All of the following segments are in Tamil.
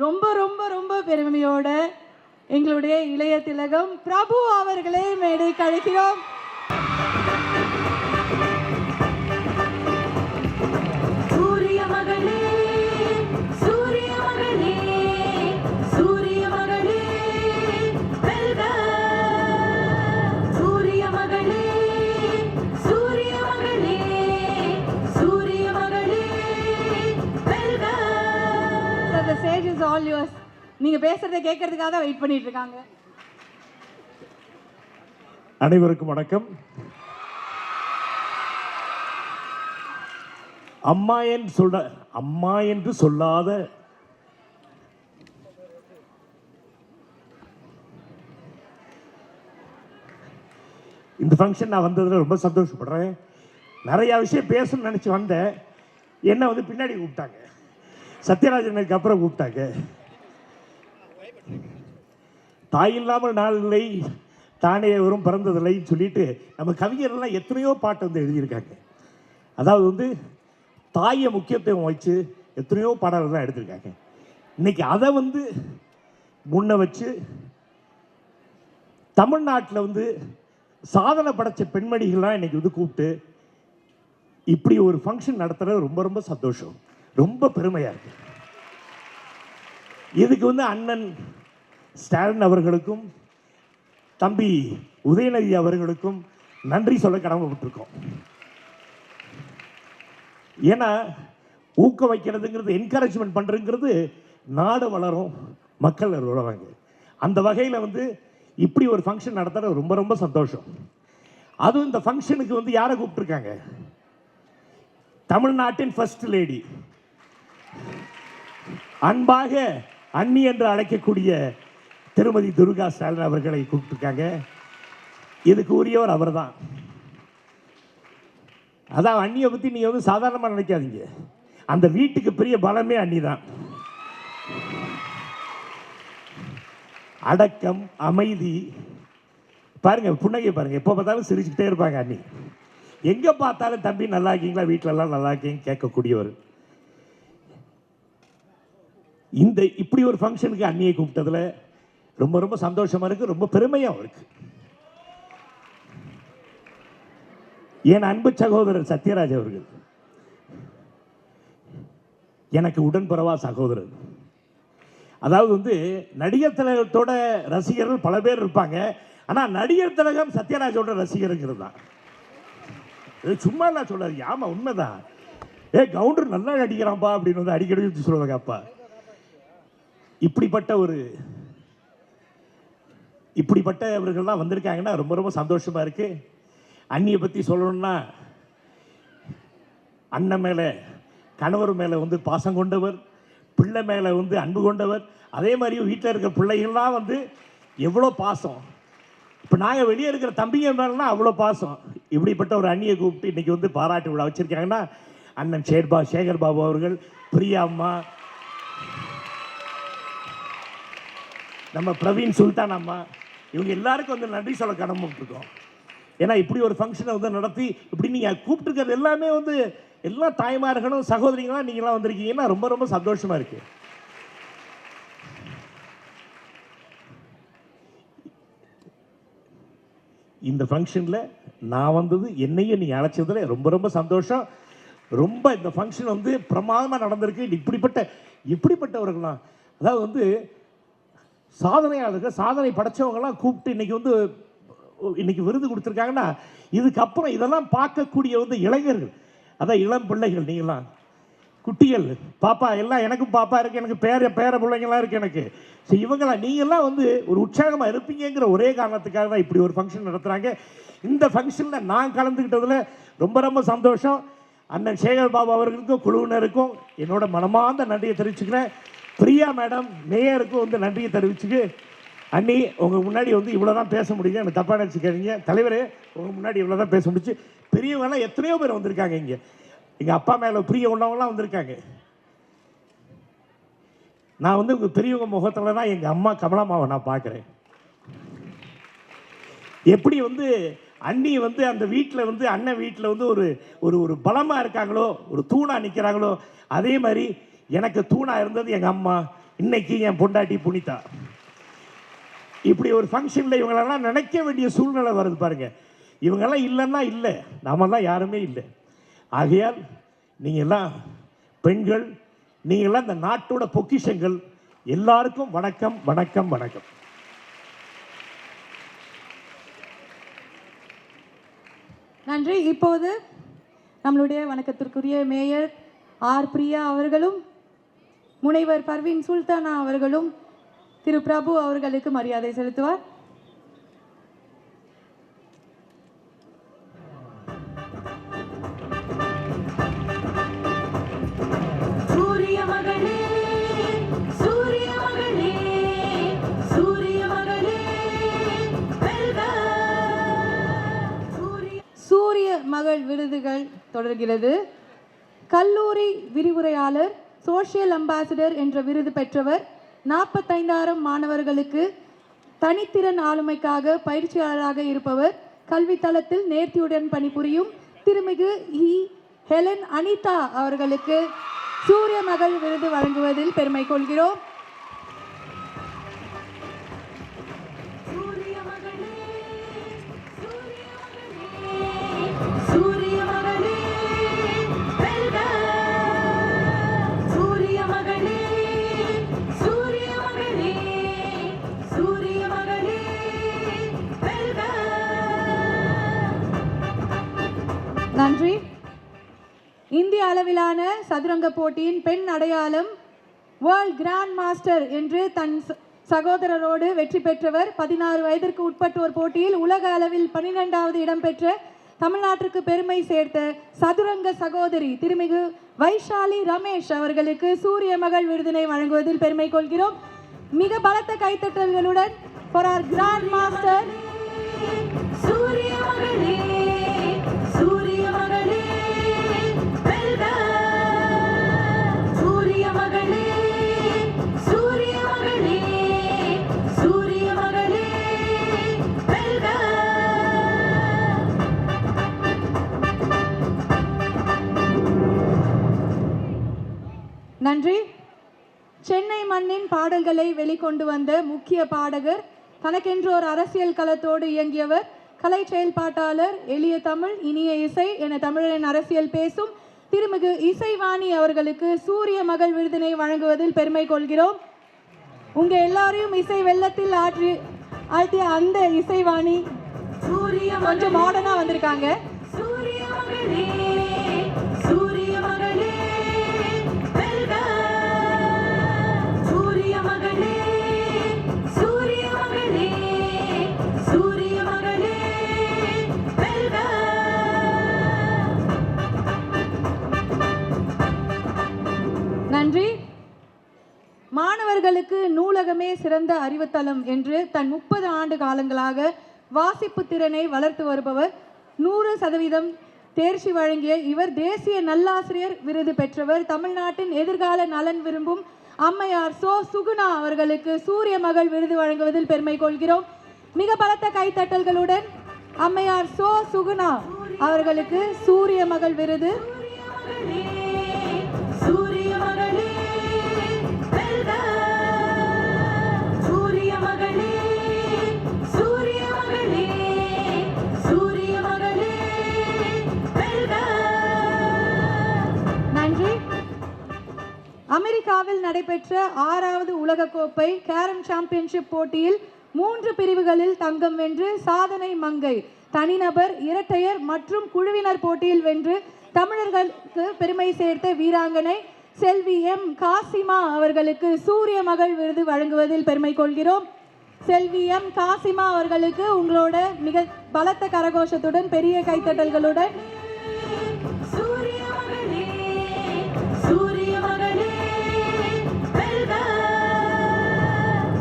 ரொம்ப ரொம்ப ரொம்ப பெருமையோட எங்களுடைய இளைய திலகம் பிரபு அவர்களே மேடை கழிக்கிறோம். சூரிய மகளே, சூரிய மகளே, சூரிய மகளே வெல்க. சூரிய மகளே, சூரிய மகளே, சூரிய மகளே வெல்க. So the stage is all yours. நீங்க பேசுறதை கேட்கறதுக்காக தான் வெயிட் பண்ணிட்டு இருக்காங்க. அனைவருக்கும் வணக்கம். அம்மா என்று சொல்லாத இந்த ஃபங்க்ஷன் நான் வந்ததில் ரொம்ப சந்தோஷப்படுறேன். நிறையா விஷயம் பேசணும்னு நினச்சி வந்தேன். என்னை வந்து பின்னாடி கூப்பிட்டாங்க, சத்யராஜனுக்கு அப்புறம் கூப்பிட்டாங்க. தாய் இல்லாமல் நாள் இல்லை, தானே வரும் பிறந்ததில்லைன்னு சொல்லிட்டு நம்ம கவிஞர்கள்லாம் எத்தனையோ பாட்டு வந்து எழுதியிருக்காங்க. அதாவது வந்து தாயை முக்கியத்துவம் வச்சு எத்தனையோ பாடல்கள் எடுத்திருக்காங்க. இன்னைக்கு அதை வந்து முன்ன வச்சு தமிழ்நாட்டில் வந்து சாதனை படைச்ச பெண்மணிகள்லாம் இன்னைக்கு வந்து கூப்பிட்டு இப்படி ஒரு ஃபங்க்ஷன் நடத்துறது ரொம்ப ரொம்ப சந்தோஷம், ரொம்ப பெருமையாக இருக்கு. இதுக்கு வந்து அண்ணன் ஸ்டாலின் அவர்களுக்கும் தம்பி உதயநிதி அவர்களுக்கும் நன்றி சொல்ல கடமைப்பட்டிருக்கோம். ஏன்னா ஊக்க வைக்கிறதுங்கிறது, என்கரேஜ்மெண்ட் பண்ணுறதுங்கிறது நாடு வளரும், மக்கள் வளருவாங்க. அந்த வகையில் வந்து இப்படி ஒரு ஃபங்க்ஷன் நடத்துறது ரொம்ப ரொம்ப சந்தோஷம். அதுவும் இந்த ஃபங்க்ஷனுக்கு வந்து யாரை கூப்பிட்டுருக்காங்க? தமிழ்நாட்டின் ஃபர்ஸ்ட் லேடி, அன்பாக அண்ணி என்று அழைக்கக்கூடிய திருமதி துர்கா ஸ்டாலின் அவர்களை கூப்பிட்டுருக்காங்க. இதுக்கு உரியவர் அவர் தான். அதான் அண்ணியை பற்றி நீங்கள் வந்து சாதாரணமாக நினைக்காதீங்க. அந்த வீட்டுக்கு பெரிய பலமே அண்ணி தான். அடக்கம், அமைதி, பாருங்க, புன்னகை பாருங்க, எப்போ பார்த்தாலும் சிரிச்சுக்கிட்டே இருப்பாங்க அண்ணி. எங்கே பார்த்தாலும் தம்பி நல்லா இருக்கீங்களா, வீட்டிலலாம் நல்லா இருக்கீங்க கேட்கக்கூடியவர். இந்த இப்படி ஒரு ஃபங்க்ஷனுக்கு அண்ணியை கூப்பிட்டதில் ரொம்ப ரொம்ப சந்தோஷமா இருக்கு, ரொம்ப பெருமையாக இருக்கு. என் அன்பு சகோதரர் சத்யராஜ் அவர்கள் எனக்கு உடன்பிறவா சகோதரர். அதாவது வந்து நடிகர் திலகத்தோட ரசிகர்கள் பல பேர் இருப்பாங்க, ஆனால் நடிகர் திலகம் சத்யராஜோட ரசிகருங்கிறது தான். சும்மா நான் சொல்லாது, ஆமா உண்மைதான். கவுண்டர் நல்லா நடிக்கிறான்ப்பா அப்படின்னு வந்து அடிக்கடி சொல்லுவாங்க. அப்பா இப்படிப்பட்டவர்கள்லாம் வந்திருக்காங்கன்னா ரொம்ப ரொம்ப சந்தோஷமா இருக்கு. அண்ணியை பற்றி சொல்லணும்னா, அண்ணன் மேலே, கணவர் மேலே வந்து பாசம் கொண்டவர், பிள்ளை மேலே வந்து அன்பு கொண்டவர். அதே மாதிரி வீட்டில் இருக்கிற பிள்ளைகள்லாம் வந்து எவ்வளோ பாசம். இப்போ நாங்கள் வெளியே இருக்கிற தம்பிங்க மேலாம் அவ்வளோ பாசம். இப்படிப்பட்ட ஒரு அண்ணியை கூப்பிட்டு இன்றைக்கி வந்து பாராட்டு விழா வச்சுருக்காங்கன்னா, அண்ணன் சேகர் பாபு அவர்கள், பிரியா அம்மா, நம்ம பிரவீன் சுல்தான் அம்மா, இவங்க எல்லாருக்கும் வந்து நன்றி சொல்ல கடமைப்பட்டிருக்கோம். ஏன்னா இப்படி ஒரு ஃபங்க்ஷனை வந்து நடத்தி இப்படி நீங்கள் கூப்பிட்டுருக்கிறது எல்லாமே வந்து எல்லா தாய்மார்களும் சகோதரிகளாம் நீங்களாம் வந்திருக்கீங்கன்னா ரொம்ப ரொம்ப சந்தோஷமாக இருக்குது. இந்த ஃபங்க்ஷனில் நான் வந்தது, என்னையும் நீங்கள் அழைச்சதுல ரொம்ப ரொம்ப சந்தோஷம். ரொம்ப இந்த ஃபங்க்ஷன் வந்து பிரமாதமாக நடந்திருக்கு. இப்படிப்பட்டவர்கள்லாம், அதாவது வந்து சாதனையாளர்கள், சாதனை படைச்சவங்கலாம் கூப்பிட்டு இன்னைக்கு விருது கொடுத்துருக்காங்கன்னா, இதுக்கப்புறம் இதெல்லாம் பார்க்கக்கூடிய வந்து இளைஞர்கள், அதான் இளம் பிள்ளைகள், நீங்களாம் குட்டிகள், பாப்பா எல்லாம், எனக்கும் பாப்பா இருக்குது, எனக்கு பேர பிள்ளைங்களாம் இருக்குது எனக்கு. ஸோ இவங்களாம் நீங்கள்லாம் வந்து ஒரு உற்சாகமாக இருப்பீங்கிற ஒரே காரணத்துக்காக தான் இப்படி ஒரு ஃபங்க்ஷன் நடத்துகிறாங்க. இந்த ஃபங்க்ஷனில் நான் கலந்துக்கிட்டதில் ரொம்ப ரொம்ப சந்தோஷம். அண்ணன் சேகர் பாபு அவர்களுக்கும் குழுவினருக்கும் என்னோட மனமார்ந்த நன்றியை தெரிவிச்சுக்கிறேன். பிரியா மேடம், மேயருக்கும் வந்து நன்றியை தெரிவிச்சுக்கு. அண்ணி, உங்கள் முன்னாடி வந்து இவ்வளோ தான் பேச முடியுங்க, எனக்கு தப்பாக நினச்சிக்காதீங்க. தலைவரே, உங்கள் முன்னாடி இவ்வளோ தான் பேச முடிச்சு. பெரியவங்களாம் எத்தனையோ பேர் வந்திருக்காங்க இங்கே. எங்கள் அப்பா மேலே பிரிய உள்ளவங்களாம் வந்திருக்காங்க. நான் வந்து உங்கள் பெரியவங்க முகத்தில் தான் எங்கள் அம்மா கமலாமாவை நான் பார்க்குறேன். எப்படி வந்து அண்ணி வந்து அந்த வீட்டில் வந்து அண்ணன் வீட்டில் வந்து ஒரு ஒரு பலமாக இருக்காங்களோ, ஒரு தூணாக நிற்கிறாங்களோ, அதே மாதிரி எனக்கு தூணாக இருந்தது எங்கள் அம்மா, இன்னைக்கு என் பொண்டாட்டி புனிதா. இப்படி ஒரு ஃபங்க்ஷனில் இவங்களெல்லாம் நினைக்க வேண்டிய சூழ்நிலை வருது பாருங்க. இவங்கெல்லாம் இல்லைன்னா இல்லை, நாமெல்லாம் யாருமே இல்லை. ஆகையால் நீங்கள் எல்லாம் பெண்கள், நீங்கள்லாம் இந்த நாட்டோட பொக்கிஷங்கள். எல்லாருக்கும் வணக்கம் வணக்கம் வணக்கம். நன்றி. இப்போது நம்மளுடைய வணக்கத்திற்குரிய மேயர் ஆர் பிரியா அவர்களும் முனைவர் பர்வீன் சுல்தானா அவர்களும் திரு பிரபு அவர்களுக்கு மரியாதை செலுத்துவார். சூரிய மகளே, சூரிய மகளே, சூரிய மகளே, சூரிய மகள் விருதுகள் தொடர்கிறது. கல்லூரி விரிவுரையாளர், சோஷியல் அம்பாசிடர் என்ற விருது பெற்றவர் 45,000 மாணவர்களுக்கு தனித்திறன் ஆளுமைக்காக பயிற்சியாளராக இருப்பவர், கல்வித்தளத்தில் நேர்த்தியுடன் பணிபுரியும் திருமிகு ஹெலன் அனிதா அவர்களுக்கு சூரிய மகள் விருது வழங்குவதில் பெருமை கொள்கிறோம். நன்றி. இந்திய அளவிலான சதுரங்க போட்டியின் பெண் அடையாளம் வேர்ல்ட் கிராண்ட் மாஸ்டர் என்று தன் சகோதரரோடு வெற்றி பெற்றவர். 16 வயதிற்கு உட்பட்டோர் போட்டியில் உலக அளவில் 12வது இடம் பெற்ற தமிழ்நாட்டிற்கு பெருமை சேர்த்த சதுரங்க சகோதரி திருமிகு வைஷாலி ரமேஷ் அவர்களுக்கு சூரிய மகள் விருதினை வழங்குவதில் பெருமை கொள்கிறோம். மிக பலத்த கைத்தட்டல்களுடன் for our grand master சூரிய மகளே, சூரிய மகளே, சூரிய மகளே, சூரிய மகளே, சூரிய மகளே. நன்றி. சென்னை மண்ணின் பாடல்களை வெளிக்கொண்டு வந்த முக்கிய பாடகர், தனக்கென்று ஒரு அரசியல் களத்தோடு இயங்கியவர், கலை செயல்பாட்டாளர், எளிய தமிழ் இனிய இசை என தமிழரின் அரசியல் பேசும் திருமிகு இசைவாணி அவர்களுக்கு சூரிய மகள் விருதினை வழங்குவதில் பெருமை கொள்கிறோம். உங்க எல்லாரையும் இசை வெள்ளத்தில் ஆழ்த்திய அந்த இசைவாணி கொஞ்சம் மாடர்னா வந்திருக்காங்க. சூரிய மகளே, சூரிய மகளே, சூரிய மகளே, சூரிய மகளே, சூரிய மகளே. நன்றி. மாணவர்களுக்கு நூலகமே சிறந்த அறிவுத்தளம் என்று தன் 30 ஆண்டு காலங்களாக வாசிப்பு திறனை வளர்த்து வருபவர், 100% தேர்ச்சி வழங்கிய இவர் தேசிய நல்லாசிரியர் விருது பெற்றவர். தமிழ்நாட்டின் எதிர்கால நலன் விரும்பும் அம்மையார் சோ சுகுணா அவர்களுக்கு சூரிய மகள் விருது வழங்குவதில் பெருமை கொள்கிறோம். மிக பலத்த கைத்தட்டல்களுடன் அம்மையார் சோ சுகுணா அவர்களுக்கு சூரிய மகள் விருது. சூரிய மகளே, சூரிய மகளே, சூரிய மகளே, சூரிய மகளே. நன்றி. அமெரிக்காவில் நடைபெற்ற 6வது உலகக்கோப்பை கேரம் சாம்பியன்ஷிப் போட்டியில் 3 பிரிவுகளில் தங்கம் வென்று சாதனை மங்கை, தனிநபர், இரட்டையர் மற்றும் குழுவினர் போட்டியில் வென்று தமிழர்களுக்கு பெருமை சேர்த்த வீராங்கனை செல்வி எம் காசிமா அவர்களுக்கு சூரிய மகள் விருது வழங்குவதில் பெருமை கொள்கிறோம். செல்வி எம் காசிமா அவர்களுக்கு உங்களோட மிக பலத்த கரகோஷத்துடன் பெரிய கைத்தட்டல்களுடன் சூரிய மகளே, சூரிய மகளே,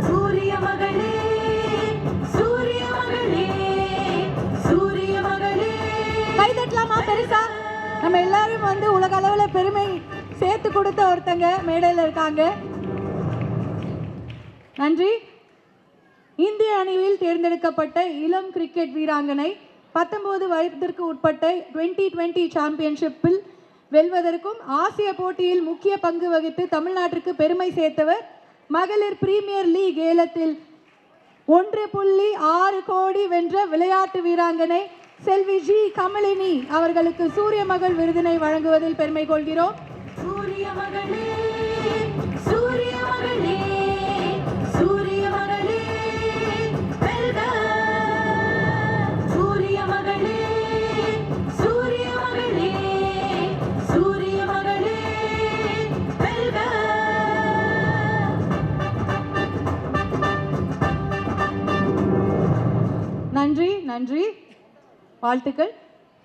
சூரிய மகளே, சூரிய மகளே, சூரிய மகளே. கைதட்டலாமா பெருசா? நம்ம எல்லாரும் வந்து உலக அளவில் பெருமை சேர்த்து கொடுத்த ஒருத்தங்க மேடையில் இருக்காங்க. நன்றி. இந்திய அணியில் தேர்ந்தெடுக்கப்பட்ட இளம் கிரிக்கெட் வீராங்கனை, 19 வயதிற்கு உட்பட்ட 2020 சாம்பியன்ஷிப்பில் வெல்வதற்கும் ஆசிய போட்டியில் முக்கிய பங்கு வகித்து தமிழ்நாட்டிற்கு பெருமை சேர்த்தவர் மகளிர் பிரீமியர் லீக் ஏலத்தில் 1.6 கோடி வென்ற விளையாட்டு வீராங்கனை செல்வி ஜி கமலினி அவர்களுக்கு சூரிய மகள் விருதினை வழங்குவதில் பெருமை கொள்கிறோம். சூரிய மகளே, சூரிய மகளே, சூரிய மகளே, வெல்க. சூரிய மகளே, சூரிய மகளே, சூரிய மகளே, வெல்க. நன்றி, நன்றி, வாழ்த்துக்கள்.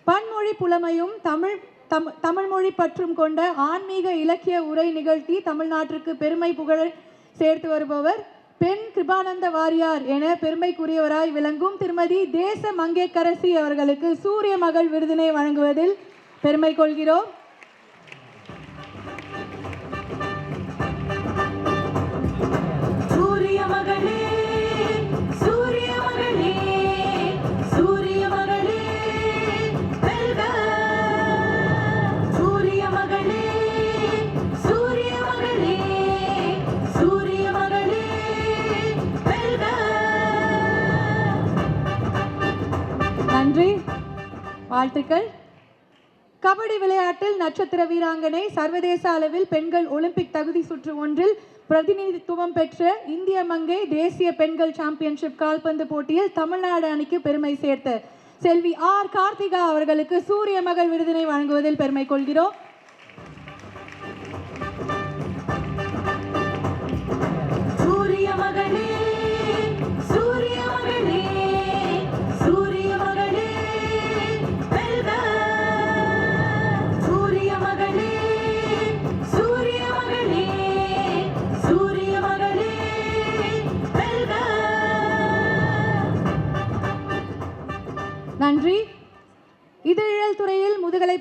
பன்மொழி புலமையும் தமிழ் மொழி பற்றும் கொண்ட ஆன்மீக இலக்கிய உரை நிகழ்த்தி தமிழ்நாட்டிற்கு பெருமை புகழ் சேர்த்து வருபவர் பெண் கிருபானந்த வாரியார் என பெருமைக்குரியவராய் விளங்கும் திருமதி தேச மங்கேக்கரசி அவர்களுக்கு சூரிய மகள் விருதினை வழங்குவதில் பெருமை கொள்கிறோம். சூரிய மகளே, சூரிய மகளே, சூரிய மகளே, வெல்க. சூரிய மகளே, சூரிய மகளே, சூரிய மகளே, வெல்க. நன்றி, வாழ்த்துக்கள். கபடி விளையாட்டில் நட்சத்திர வீராங்கனை சர்வதேச அளவில் பெண்கள் ஒலிம்பிக் தகுதி சுற்று ஒன்றில் பிரதிநிதித்துவம் பெற்ற இந்திய மங்கை தேசிய பெண்கள் சாம்பியன்ஷிப் கால்பந்து போட்டியில் தமிழ்நாடு அணிக்கு பெருமை சேர்த்த செல்வி ஆர் கார்த்திகா அவர்களுக்கு சூரிய மகள் விருதினை வழங்குவதில் பெருமை கொள்கிறோம். சூரிய மகளே, சூரிய மகளே, சூரிய மகளே, வெல்க. சூரிய மகளே, சூரிய மகளே, சூரிய மகளே, வெல்க. நன்றி. இதழியல் துறையில் முதுகலை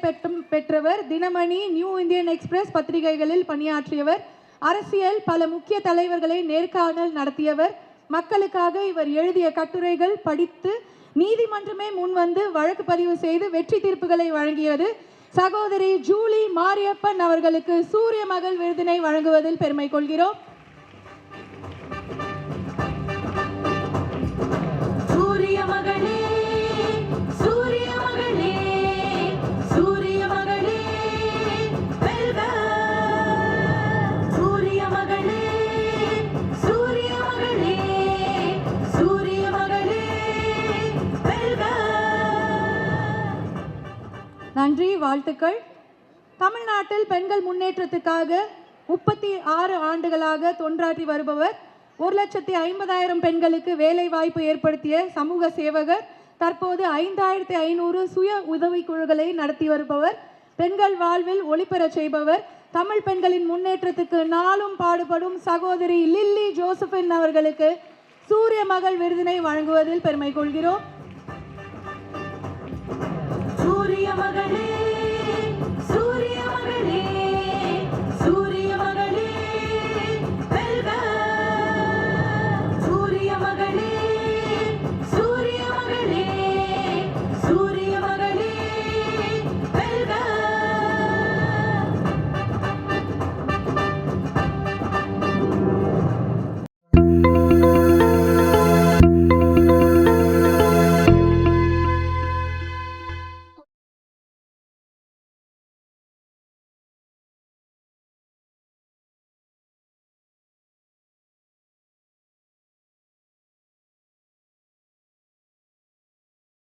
பெற்றவர். தினமணி, நியூ இந்தியன் எக்ஸ்பிரஸ் பத்திரிகைகளில் பணியாற்றியவர். அரசியல் பல முக்கிய தலைவர்களை நேர்காணல் நடத்தியவர். மக்களுக்காக இவர் எழுதிய கட்டுரைகள் படித்து நீதிமன்றமே முன்வந்து வழக்கு பதிவு செய்து வெற்றி தீர்ப்புகளை வழங்கியது. சகோதரி ஜூலி மாரியப்பன் அவர்களுக்கு சூரிய மகள் விருதினை வழங்குவதில் பெருமை கொள்கிறோம். சூரிய மகளே, சூரிய மகளே, சூரிய மகளே, வெல்க. சூரிய மகளே, சூரிய மகளே, சூரிய மகளே, வெல்க. நன்றி, வாழ்த்துக்கள். தமிழ்நாட்டில் பெண்கள் முன்னேற்றத்துக்காக 36 ஆண்டுகளாக தொண்டாற்றி வருபவர். 1,50,000 பெண்களுக்கு வேலை வாய்ப்பு ஏற்படுத்திய சமூக சேவகர். தற்போது 5,500 சுய உதவிக்குழுக்களை நடத்தி வருபவர். பெண்கள் வாழ்வில் ஒளிபெறச் செய்பவர். தமிழ் பெண்களின் முன்னேற்றத்துக்கு நாளும் பாடுபடும் சகோதரி லில்லி ஜோசபின் அவர்களுக்கு சூரிய மகள் விருதினை வழங்குவதில் பெருமை கொள்கிறோம். சூரிய மகளே,